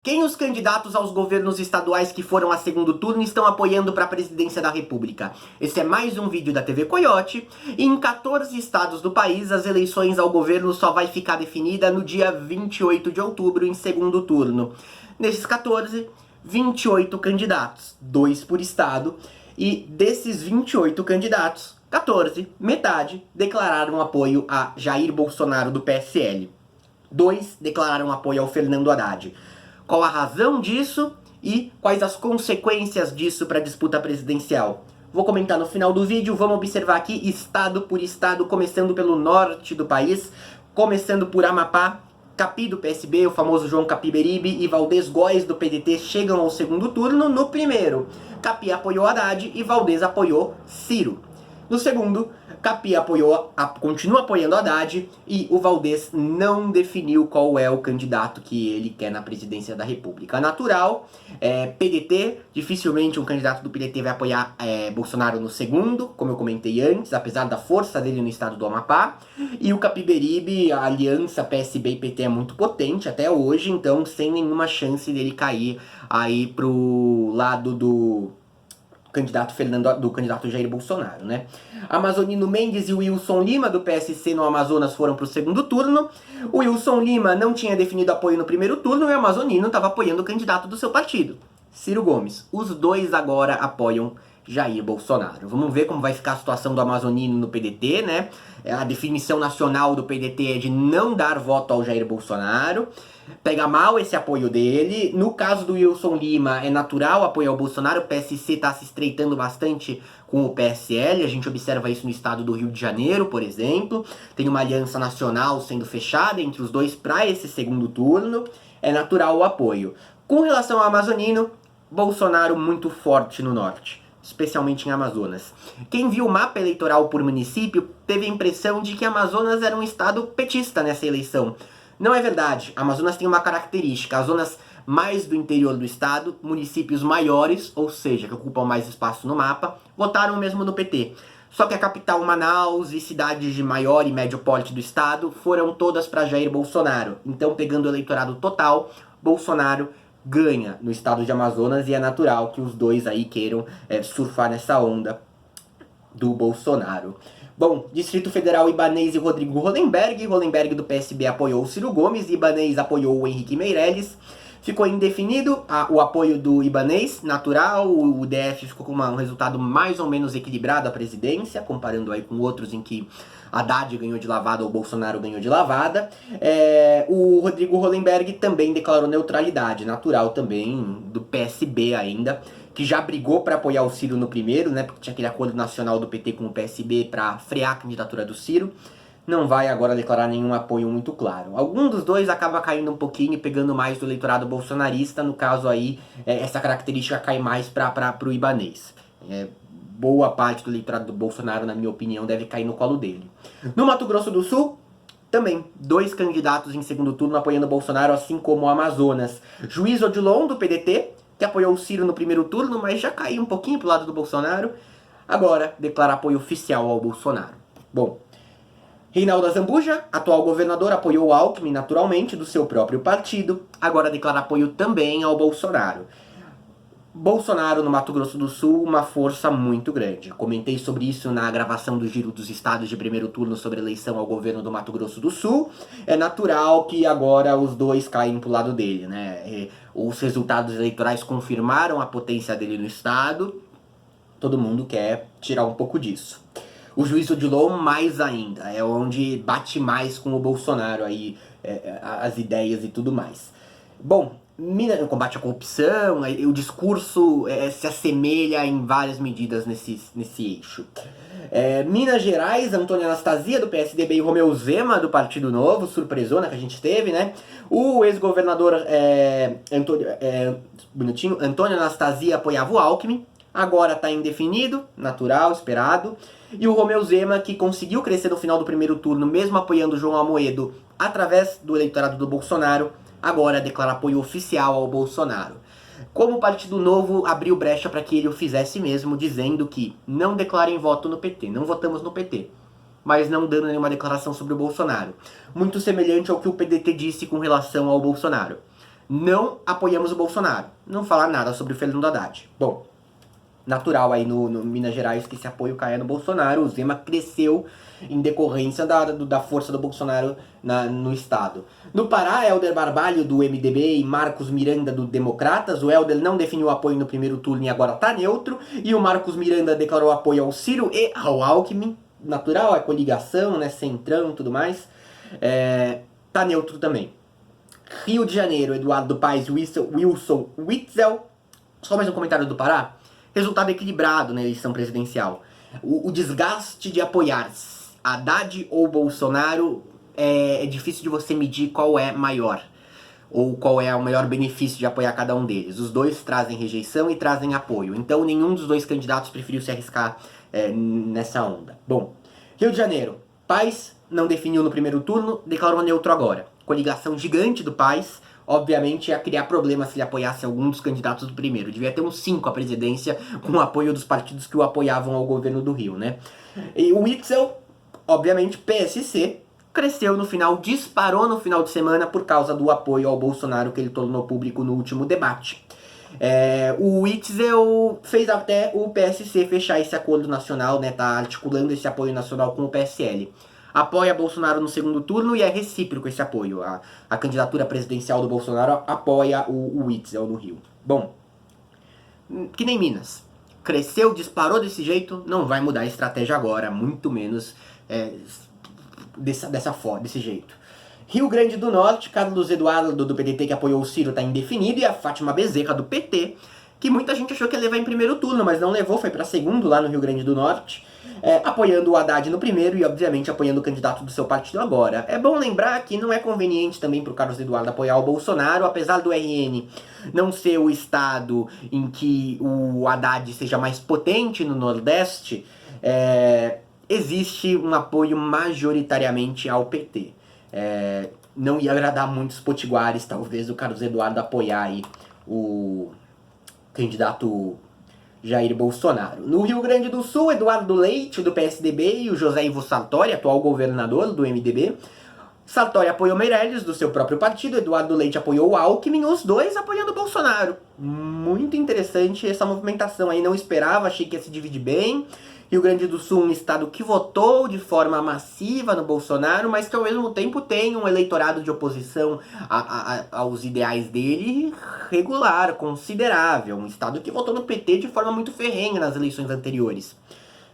Quem os candidatos aos governos estaduais que foram a segundo turno estão apoiando para a presidência da República? Esse é mais um vídeo da TV Coyote. E em 14 estados do país, as eleições ao governo só vai ficar definida no dia 28 de outubro, em segundo turno. Nesses 14, 28 candidatos, 2 por estado. E desses 28 candidatos, 14, metade, declararam apoio a Jair Bolsonaro do PSL. 2 declararam apoio ao Fernando Haddad. Qual a razão disso e quais as consequências disso para a disputa presidencial? Vou comentar no final do vídeo, vamos observar aqui estado por estado, começando pelo norte do país, começando por Amapá. Capi do PSB, o famoso João Capiberibe, e Valdez Góes do PDT chegam ao segundo turno. No primeiro, Capi apoiou Haddad e Valdez apoiou Ciro. No segundo, Capi continua apoiando Haddad e o Valdez não definiu qual é o candidato que ele quer na presidência da República. Natural, PDT, dificilmente um candidato do PDT vai apoiar Bolsonaro no segundo, como eu comentei antes, apesar da força dele no estado do Amapá. E o Capiberibe, a aliança PSB e PT é muito potente até hoje, então sem nenhuma chance dele cair aí pro lado do candidato Jair Bolsonaro, né? Amazonino Mendes e Wilson Lima, do PSC no Amazonas, foram para o segundo turno. O Wilson Lima não tinha definido apoio no primeiro turno e o Amazonino estava apoiando o candidato do seu partido, Ciro Gomes. Os dois agora apoiam Jair Bolsonaro. Vamos ver como vai ficar a situação do Amazonino no PDT, né? A definição nacional do PDT é de não dar voto ao Jair Bolsonaro. Pega mal esse apoio dele. No caso do Wilson Lima, é natural apoio ao Bolsonaro. O PSC está se estreitando bastante com o PSL. A gente observa isso no estado do Rio de Janeiro, por exemplo. Tem uma aliança nacional sendo fechada entre os dois para esse segundo turno. É natural o apoio. Com relação ao amazonino, Bolsonaro muito forte no norte, especialmente em Amazonas. Quem viu o mapa eleitoral por município teve a impressão de que Amazonas era um estado petista nessa eleição. Não é verdade. Amazonas tem uma característica: as zonas mais do interior do estado, municípios maiores, ou seja, que ocupam mais espaço no mapa, votaram mesmo no PT. Só que a capital Manaus e cidades de maior e médio porte do estado foram todas para Jair Bolsonaro. Então, pegando o eleitorado total, Bolsonaro ganha no estado de Amazonas e é natural que os dois aí queiram surfar nessa onda do Bolsonaro. Bom, Distrito Federal, Ibanez e Rodrigo Hollenberg. Hollenberg do PSB apoiou o Ciro Gomes, Ibanez apoiou o Henrique Meirelles. Ficou indefinido o apoio do Ibanez, natural. O DF ficou com um resultado mais ou menos equilibrado à presidência, comparando aí com outros em que Haddad ganhou de lavada ou Bolsonaro ganhou de lavada. O Rodrigo Hollenberg também declarou neutralidade, natural também, do PSB ainda, que já brigou para apoiar o Ciro no primeiro, né, porque tinha aquele acordo nacional do PT com o PSB para frear a candidatura do Ciro. Não vai agora declarar nenhum apoio muito claro. Algum dos dois acaba caindo um pouquinho e pegando mais do eleitorado bolsonarista. No caso aí, essa característica cai mais para o Ibanez. Boa parte do eleitorado do Bolsonaro, na minha opinião, deve cair no colo dele. No Mato Grosso do Sul, também, 2 candidatos em segundo turno apoiando o Bolsonaro, assim como o Amazonas. Juiz Odilon, do PDT, que apoiou o Ciro no primeiro turno, mas já caiu um pouquinho pro lado do Bolsonaro. Agora, declara apoio oficial ao Bolsonaro. Bom, Reinaldo Azambuja, atual governador, apoiou o Alckmin, naturalmente, do seu próprio partido. Agora declara apoio também ao Bolsonaro. Bolsonaro no Mato Grosso do Sul, uma força muito grande. Comentei sobre isso na gravação do Giro dos Estados de primeiro turno sobre a eleição ao governo do Mato Grosso do Sul. É natural que agora os dois caem pro lado dele, né? Os resultados eleitorais confirmaram a potência dele no estado. Todo mundo quer tirar um pouco disso. O juiz Odilon mais ainda, é onde bate mais com o Bolsonaro aí, as ideias e tudo mais. Bom, o combate à corrupção, o discurso se assemelha em várias medidas nesse eixo. Minas Gerais, Antônio Anastasia, do PSDB, e Romeu Zema, do Partido Novo, surpresona que a gente teve, né? O ex-governador Antônio Anastasia apoiava o Alckmin, agora está indefinido, natural, esperado. E o Romeu Zema, que conseguiu crescer no final do primeiro turno, mesmo apoiando o João Amoedo através do eleitorado do Bolsonaro, agora declara apoio oficial ao Bolsonaro. Como o Partido Novo abriu brecha para que ele o fizesse mesmo, dizendo que não declarem voto no PT, não votamos no PT, mas não dando nenhuma declaração sobre o Bolsonaro. Muito semelhante ao que o PDT disse com relação ao Bolsonaro. não apoiamos o Bolsonaro. Não falar nada sobre o Fernando Haddad. Bom, natural aí no Minas Gerais que esse apoio caia no Bolsonaro. O Zema cresceu em decorrência da força do Bolsonaro no estado. No Pará, Helder Barbalho do MDB e Marcos Miranda do Democratas. O Helder não definiu apoio no primeiro turno e agora tá neutro. E o Marcos Miranda declarou apoio ao Ciro e ao Alckmin. Natural, é coligação, né, centrão e tudo mais. Tá neutro também. Rio de Janeiro, Eduardo Paes e Wilson Witzel. Só mais um comentário do Pará. Resultado equilibrado na eleição presidencial. O desgaste de apoiar Haddad ou Bolsonaro é difícil de você medir qual é maior. Ou qual é o maior benefício de apoiar cada um deles. Os dois trazem rejeição e trazem apoio. Então nenhum dos dois candidatos preferiu se arriscar nessa onda. Bom, Rio de Janeiro. Paes não definiu no primeiro turno, declarou neutro agora. Coligação gigante do Paes, obviamente ia criar problemas se ele apoiasse algum dos candidatos do primeiro. Devia ter uns 5 a presidência com o apoio dos partidos que o apoiavam ao governo do Rio, né? E o Witzel, obviamente, PSC, cresceu no final, disparou no final de semana por causa do apoio ao Bolsonaro que ele tornou público no último debate. O Witzel fez até o PSC fechar esse acordo nacional, né? Tá articulando esse apoio nacional com o PSL. Apoia Bolsonaro no segundo turno e é recíproco esse apoio. A candidatura presidencial do Bolsonaro apoia o Witzel no Rio. Bom, que nem Minas. Cresceu, disparou desse jeito, não vai mudar a estratégia agora, muito menos desse jeito. Rio Grande do Norte, Carlos Eduardo do PDT que apoiou o Ciro tá indefinido, e a Fátima Bezerra do PT, que muita gente achou que ia levar em primeiro turno, mas não levou, foi para segundo lá no Rio Grande do Norte, apoiando o Haddad no primeiro e obviamente apoiando o candidato do seu partido agora. É bom lembrar que não é conveniente também para o Carlos Eduardo apoiar o Bolsonaro, apesar do RN não ser o estado em que o Haddad seja mais potente no Nordeste, existe um apoio majoritariamente ao PT. Não ia agradar muitos potiguares, talvez, o Carlos Eduardo apoiar aí o candidato Jair Bolsonaro. No Rio Grande do Sul, Eduardo Leite, do PSDB, e o José Ivo Sartori, atual governador do MDB. Sartori apoiou Meirelles, do seu próprio partido, Eduardo Leite apoiou o Alckmin, os dois apoiando o Bolsonaro. Muito interessante essa movimentação aí, não esperava, achei que ia se dividir bem. Rio Grande do Sul, um estado que votou de forma massiva no Bolsonaro, mas que ao mesmo tempo tem um eleitorado de oposição aos ideais dele regular, considerável. Um estado que votou no PT de forma muito ferrenha nas eleições anteriores.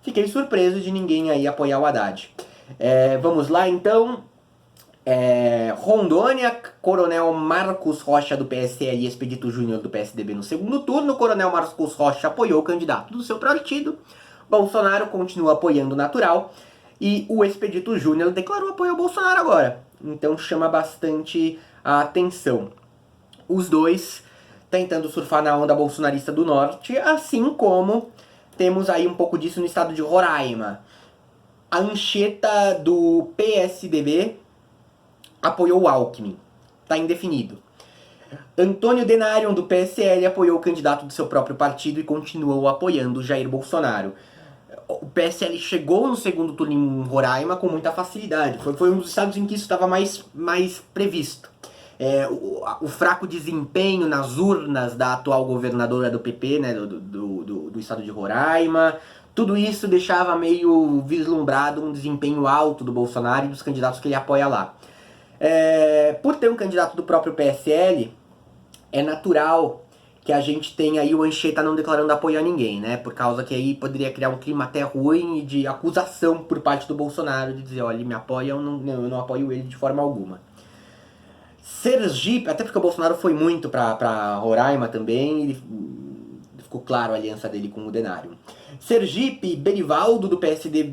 Fiquei surpreso de ninguém aí apoiar o Haddad. Vamos lá então. Rondônia, Coronel Marcos Rocha do PSL e Expedito Júnior do PSDB no segundo turno. Coronel Marcos Rocha apoiou o candidato do seu partido. Bolsonaro continua apoiando o Natural e o Expedito Júnior declarou apoio ao Bolsonaro agora. Então chama bastante a atenção. Os dois tentando surfar na onda bolsonarista do Norte, assim como temos aí um pouco disso no estado de Roraima. A Anchieta do PSDB apoiou o Alckmin. Está indefinido. Antônio Denarion do PSL apoiou o candidato do seu próprio partido e continuou apoiando Jair Bolsonaro. O PSL chegou no segundo turno em Roraima com muita facilidade. Foi um dos estados em que isso estava mais previsto. O fraco desempenho nas urnas da atual governadora do PP, né, do estado de Roraima, tudo isso deixava meio vislumbrado um desempenho alto do Bolsonaro e dos candidatos que ele apoia lá. Por ter um candidato do próprio PSL, é natural que a gente tenha aí o Anchieta não declarando apoio a ninguém, né? Por causa que aí poderia criar um clima até ruim e de acusação por parte do Bolsonaro, de dizer, olha, ele me apoia, eu não apoio ele de forma alguma. Sergipe, até porque o Bolsonaro foi muito pra Roraima também, ele ficou claro a aliança dele com o Denário. Sergipe, Berivaldo do PSD,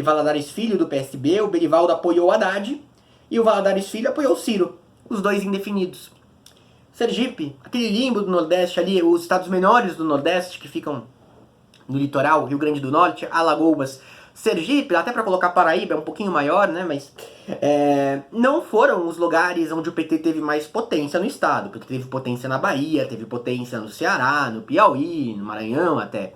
Valadares Filho do PSB, o Berivaldo apoiou o Haddad e o Valadares Filho apoiou o Ciro, os dois indefinidos. Sergipe, aquele limbo do Nordeste ali, os estados menores do Nordeste que ficam no litoral, Rio Grande do Norte, Alagoas, Sergipe, até para colocar Paraíba é um pouquinho maior, né, mas não foram os lugares onde o PT teve mais potência no estado, porque teve potência na Bahia, teve potência no Ceará, no Piauí, no Maranhão até.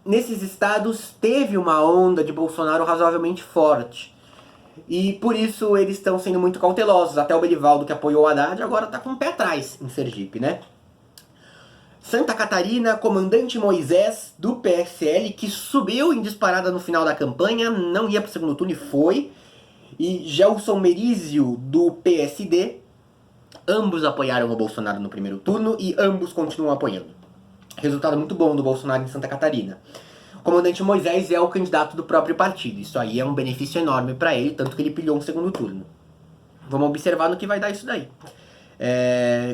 Nesses estados teve uma onda de Bolsonaro razoavelmente forte. E por isso eles estão sendo muito cautelosos. Até o Belivaldo, que apoiou o Haddad, agora está com o pé atrás em Sergipe, né? Santa Catarina, comandante Moisés, do PSL, que subiu em disparada no final da campanha, não ia para o segundo turno e foi. E Gelson Merizio, do PSD, ambos apoiaram o Bolsonaro no primeiro turno e ambos continuam apoiando. Resultado muito bom do Bolsonaro em Santa Catarina. O comandante Moisés é o candidato do próprio partido. Isso aí é um benefício enorme para ele, tanto que ele pilhou um segundo turno. Vamos observar no que vai dar isso daí.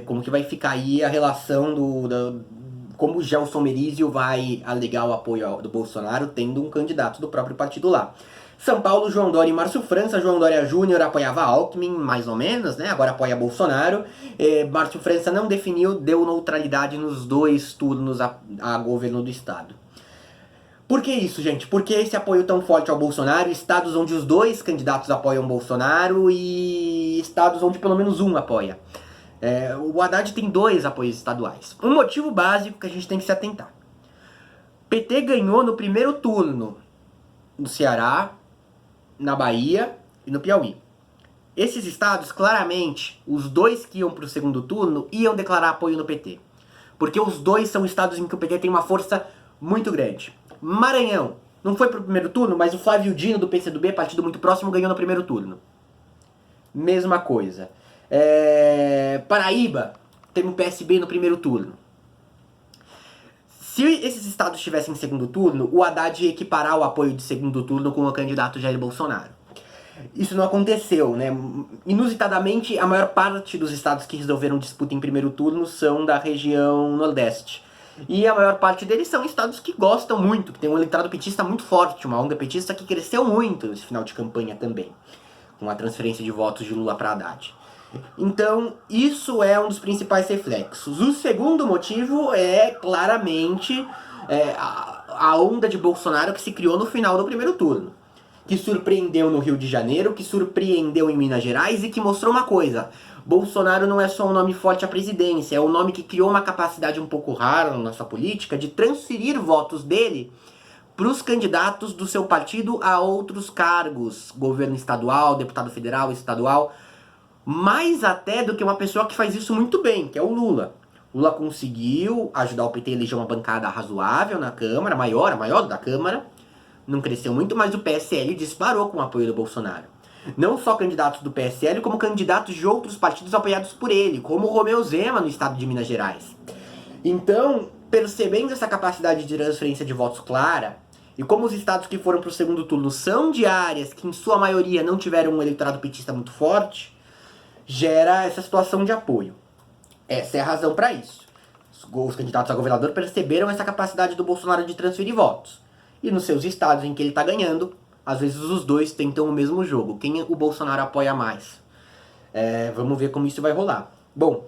Como que vai ficar aí a relação como o Gelson Merizio vai alegar o apoio do Bolsonaro tendo um candidato do próprio partido lá. São Paulo, João Dória e Márcio França. João Dória Júnior apoiava Alckmin, mais ou menos, né? Agora apoia Bolsonaro. Márcio França não definiu, deu neutralidade nos 2 turnos a governo do estado. Por que isso, gente? Por que esse apoio tão forte ao Bolsonaro? Estados onde os 2 candidatos apoiam Bolsonaro e estados onde pelo menos um apoia. O Haddad tem 2 apoios estaduais. Um motivo básico que a gente tem que se atentar. PT ganhou no primeiro turno no Ceará, na Bahia e no Piauí. Esses estados, claramente, os 2 que iam para o segundo turno iam declarar apoio no PT. Porque os 2 são estados em que o PT tem uma força muito grande. Maranhão, não foi pro primeiro turno, mas o Flávio Dino do PCdoB, partido muito próximo, ganhou no primeiro turno. Mesma coisa. Paraíba, teve um PSB no primeiro turno. Se esses estados estivessem em segundo turno, o Haddad ia equiparar o apoio de segundo turno com o candidato Jair Bolsonaro. Isso não aconteceu, né? Inusitadamente, a maior parte dos estados que resolveram disputa em primeiro turno são da região Nordeste. E a maior parte deles são estados que gostam muito, que tem um eleitorado petista muito forte, uma onda petista que cresceu muito nesse final de campanha também, com a transferência de votos de Lula para Haddad. Então, isso é um dos principais reflexos. O segundo motivo é claramente a onda de Bolsonaro que se criou no final do primeiro turno, que surpreendeu no Rio de Janeiro, que surpreendeu em Minas Gerais e que mostrou uma coisa: Bolsonaro não é só um nome forte à presidência, é um nome que criou uma capacidade um pouco rara na nossa política de transferir votos dele para os candidatos do seu partido a outros cargos, governo estadual, deputado federal, estadual, mais até do que uma pessoa que faz isso muito bem, que é o Lula. Lula conseguiu ajudar o PT a eleger uma bancada razoável na Câmara, a maior da Câmara, não cresceu muito, mas o PSL disparou com o apoio do Bolsonaro. Não só candidatos do PSL, como candidatos de outros partidos apoiados por ele, como o Romeu Zema no estado de Minas Gerais. Então, percebendo essa capacidade de transferência de votos clara, e como os estados que foram para o segundo turno são de áreas que em sua maioria não tiveram um eleitorado petista muito forte, gera essa situação de apoio. Essa é a razão para isso. Os candidatos a governador perceberam essa capacidade do Bolsonaro de transferir votos. E nos seus estados em que ele está ganhando, às vezes os 2 tentam o mesmo jogo. Quem o Bolsonaro apoia mais? Vamos ver como isso vai rolar. Bom,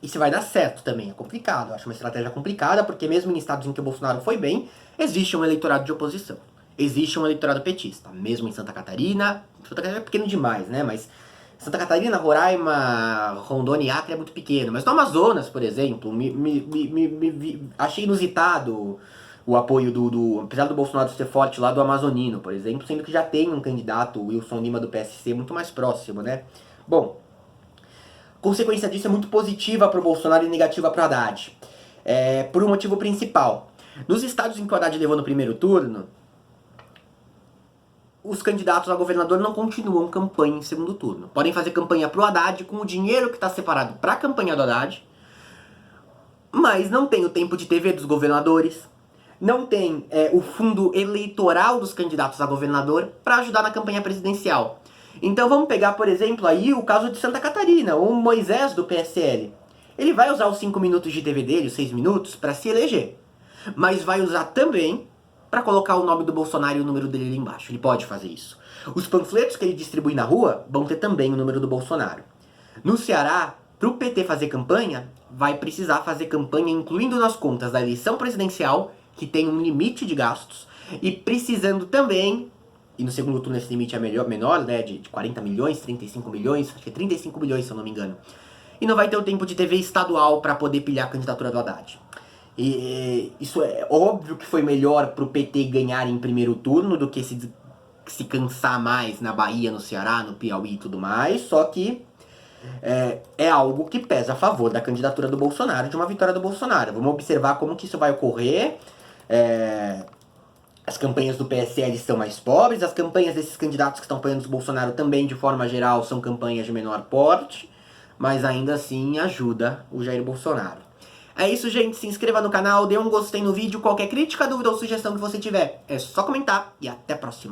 isso vai dar certo também, é complicado. Eu acho uma estratégia complicada, porque mesmo em estados em que o Bolsonaro foi bem, existe um eleitorado de oposição. Existe um eleitorado petista. Mesmo em Santa Catarina é pequeno demais, né? Mas Santa Catarina, Roraima, Rondônia e Acre é muito pequeno. Mas no Amazonas, por exemplo, achei inusitado o apoio apesar do Bolsonaro ser forte lá, do Amazonino, por exemplo, sendo que já tem um candidato, o Wilson Lima do PSC, muito mais próximo, né? Bom, consequência disso é muito positiva para o Bolsonaro e negativa para o Haddad. Por um motivo principal. Nos estados em que o Haddad levou no primeiro turno, os candidatos a governador não continuam campanha em segundo turno. Podem fazer campanha pro Haddad com o dinheiro que está separado para a campanha do Haddad, mas não tem o tempo de TV dos governadores, não tem o fundo eleitoral dos candidatos a governador para ajudar na campanha presidencial. Então vamos pegar, por exemplo, aí o caso de Santa Catarina, o Moisés do PSL. Ele vai usar os 5 minutos de TV dele, os 6 minutos, para se eleger, mas vai usar também para colocar o nome do Bolsonaro e o número dele ali embaixo. Ele pode fazer isso. Os panfletos que ele distribui na rua vão ter também o número do Bolsonaro. No Ceará, para o PT fazer campanha, vai precisar fazer campanha incluindo nas contas da eleição presidencial, que tem um limite de gastos, e precisando também, e no segundo turno esse limite é menor, né, de 40 milhões, 35 milhões, acho que é 35 milhões se eu não me engano. E não vai ter o tempo de TV estadual para poder pilhar a candidatura do Haddad. E isso é óbvio que foi melhor pro PT ganhar em primeiro turno do que se se cansar mais na Bahia, no Ceará, no Piauí e tudo mais, só que é algo que pesa a favor da candidatura do Bolsonaro, de uma vitória do Bolsonaro. Vamos observar como que isso vai ocorrer. As campanhas do PSL estão mais pobres, as campanhas desses candidatos que estão apoiando o Bolsonaro também, de forma geral, são campanhas de menor porte, mas ainda assim ajuda o Jair Bolsonaro. É isso, gente. Se inscreva no canal, dê um gostei no vídeo. Qualquer crítica, dúvida ou sugestão que você tiver, é só comentar e até a próxima.